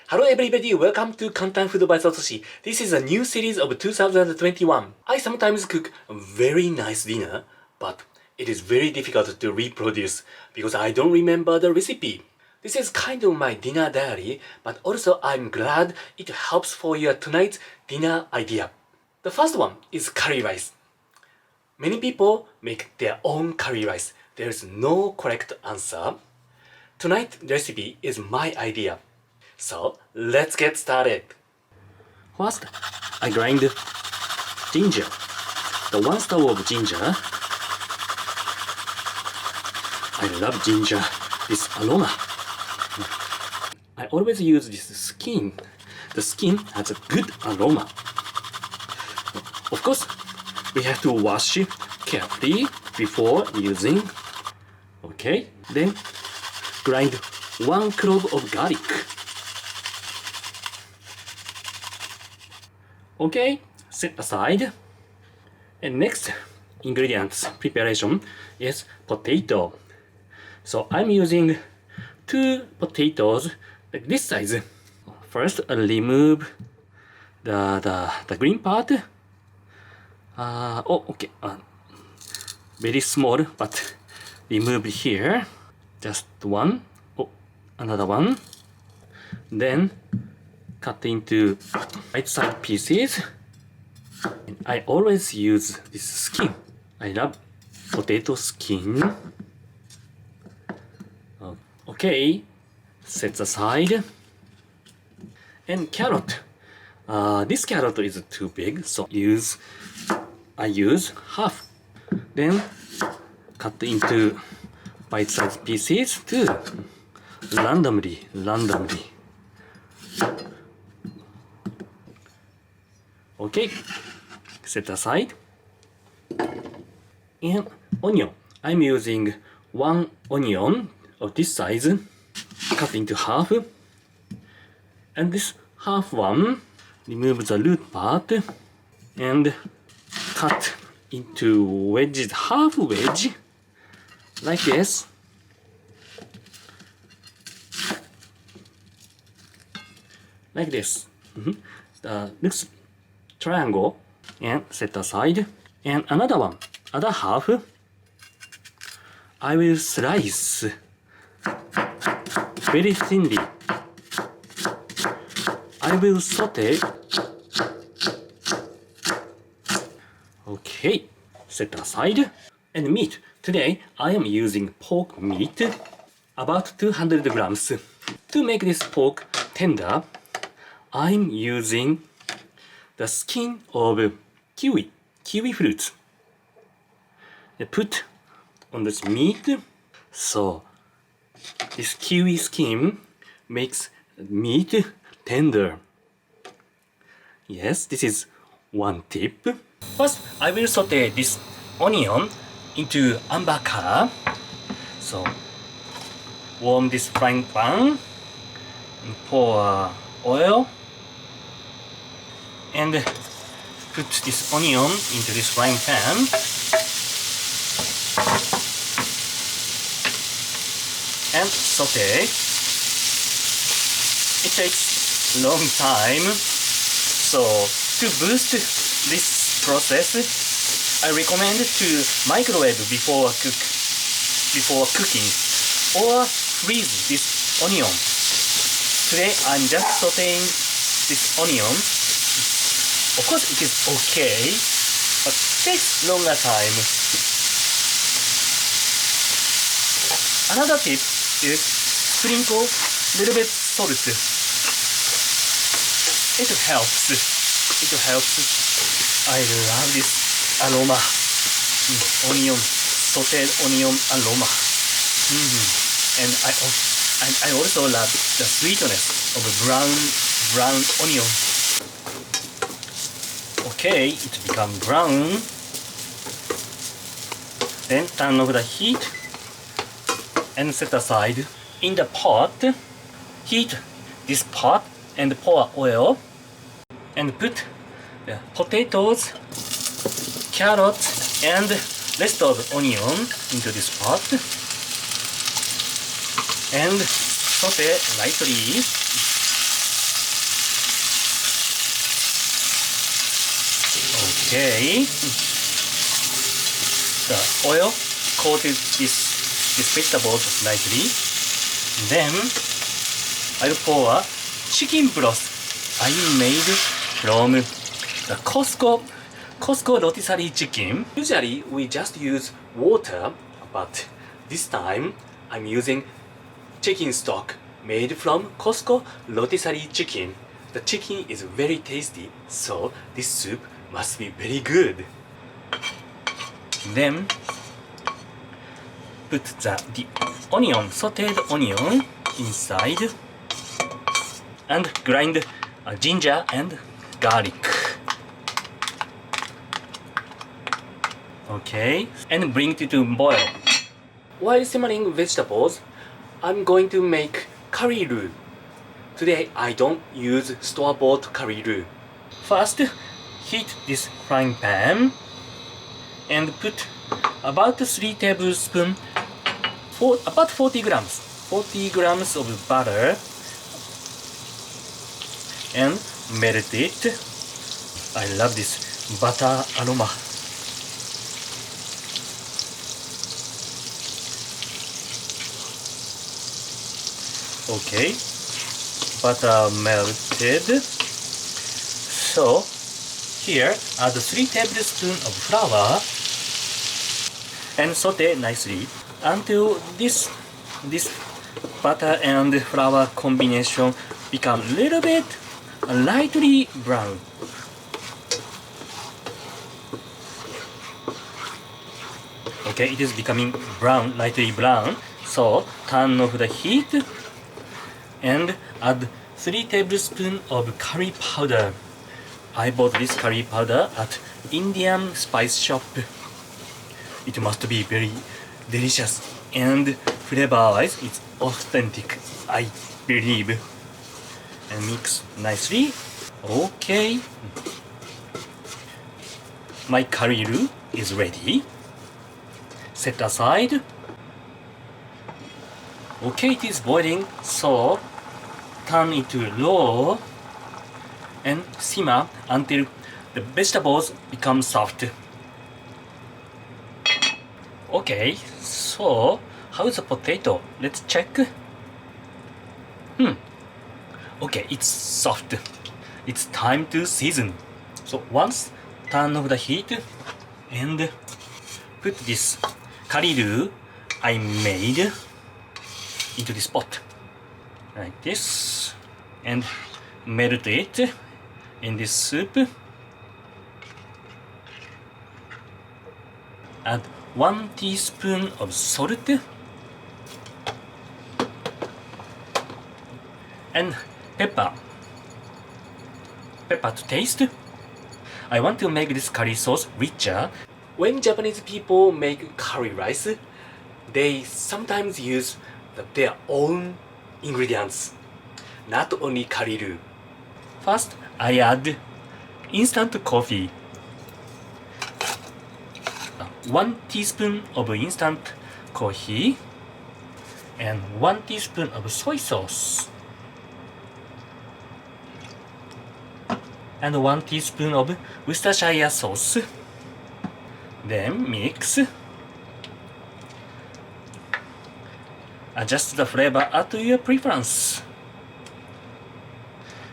Hello everybody, welcome to Kantan Food by Satoshi. This is a new series of 2021. I sometimes cook a very nice dinner, but it is very difficult to reproduce because I don't remember the recipe. This is kind of my dinner diary, but also I'm glad it helps for your tonight's dinner idea. The first one is curry rice. Many people make their own curry rice. There is no correct answer. Tonight's recipe is my idea. So, let's get started. First, I grind ginger. The 1 stub of ginger. I love ginger, this aroma. I always use this skin. The skin has a good aroma. Of course, we have to wash carefully before using. Okay, then grind 1 clove of garlic. Okay, set aside. And next ingredients preparation is potato. So I'm using 2 potatoes like this size. First, remove the green part. Okay. Very small, but remove here. Just one. Oh, another one. Then cut into bite-sized pieces. And I always use this skin. I love potato skin. Okay, set aside. And carrot. This carrot is too big, so I use half. Then cut into bite-sized pieces too. Randomly. Okay, set aside. And onion. I'm using 1 onion of this size, cut into half. And this half one, remove the root part and cut into wedges, half wedge, like this. Like this. Looks triangle, and set aside. And another one, other half, I will slice very thinly. I will saute. Okay, set aside. And meat. Today I am using pork meat, about 200 grams. To make this pork tender, I'm using the skin of kiwi fruits. Put on this meat. So this kiwi skin makes meat tender. Yes, this is one tip. First, I will saute this onion into amber color. So warm this frying pan and pour oil. And put this onion into this frying pan. And saute. It takes a long time. So to boost this process, I recommend to microwave before cooking or freeze this onion. Today I'm just sauteing this onion. Of course it is okay, but it takes longer time. Another tip is sprinkle a little bit salt. It helps. I love this aroma. Onion, sauteed onion aroma. And I also love the sweetness of brown onion. Okay, it becomes brown. Then turn off the heat and set aside. In the pot, heat this pot and pour oil and put the potatoes, carrots and rest of onion into this pot and saute lightly. Okay. The oil coated this vegetables nicely. Then I'll pour chicken broth I made from the Costco rotisserie chicken. Usually we just use water, but this time I'm using chicken stock made from Costco rotisserie chicken. The chicken is very tasty, so this soup must be very good. Then put the onion, sauteed onion inside and grind ginger and garlic. Okay, and bring it to boil. While simmering vegetables, I'm going to make curry roux. Today I don't use store-bought curry roux. First, heat this frying pan and put about 3 tablespoons, about 40 grams of butter and melt it. I love this butter aroma. Okay, butter melted. So here add 3 tablespoons of flour and saute nicely until this butter and flour combination become a little bit lightly brown. Okay, it is becoming brown, lightly brown. So turn off the heat and add 3 tablespoons of curry powder. I bought this curry powder at Indian spice shop. It must be very delicious and flavor-wise it's authentic, I believe. And mix nicely. Okay. My curry roux is ready. Set aside. Okay, it is boiling, so turn it to low and simmer until the vegetables become soft. Okay, so how is the potato? Let's check. Okay, it's soft. It's time to season. So once turn off the heat and put this curry roux I made into this pot like this and melt it in this soup. Add 1 teaspoon of salt and pepper to taste. I want to make this curry sauce richer. When Japanese people make curry rice, they sometimes use their own ingredients, not only curry roux. First, I add instant coffee. 1 teaspoon of instant coffee and 1 teaspoon of soy sauce and 1 teaspoon of Worcestershire sauce. Then mix. Adjust the flavor at your preference.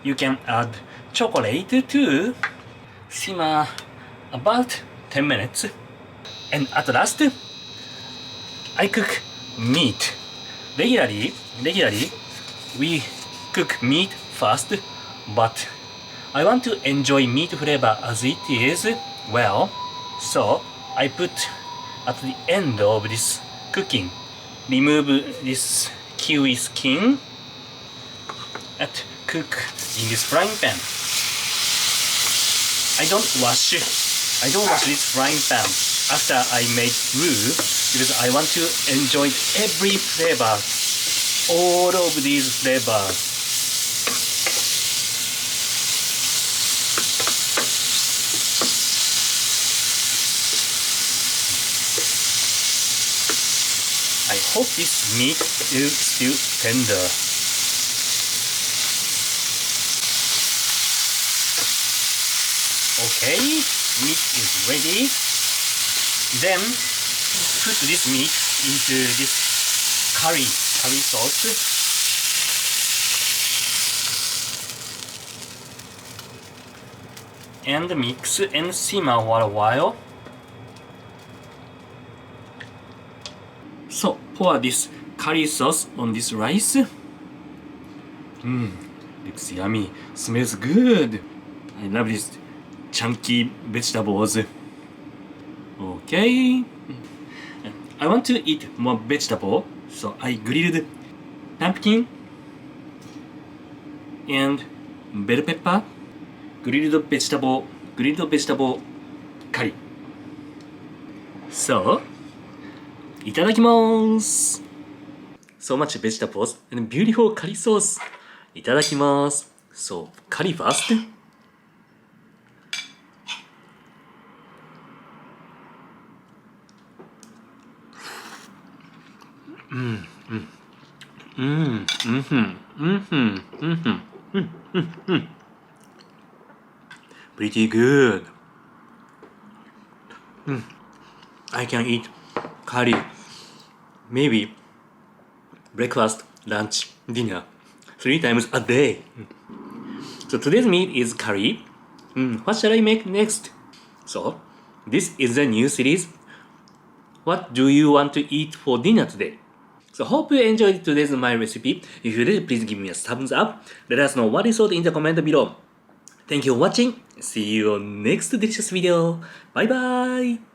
You can add chocolate too. Simmer about 10 minutes. And at last, I cook meat. Regularly, we cook meat first, but I want to enjoy meat flavor as it is well. So I put at the end of this cooking, remove this kiwi skin and cook in this frying pan. I don't wash this frying pan after I made roux because I want to enjoy every flavor, all of these flavors. I hope this meat is still tender. Okay, meat is ready. Then put this meat into this curry sauce. And mix and simmer for a while. So pour this curry sauce on this rice. Looks yummy. Smells good. I love this chunky vegetables. Okay. I want to eat more vegetable, so I grilled pumpkin and bell pepper, grilled vegetable curry. So, いただきます。So much vegetables and beautiful curry sauce. いただきます。So, curry first. Pretty good. I can eat curry maybe breakfast, lunch, dinner 3 times a day. So today's meal is curry. What shall I make next? So this is a new series. What do you want to eat for dinner today? So hope you enjoyed today's my recipe. If you did, please give me a thumbs up. Let us know what you thought in the comment below. Thank you for watching. See you on next delicious video. Bye bye.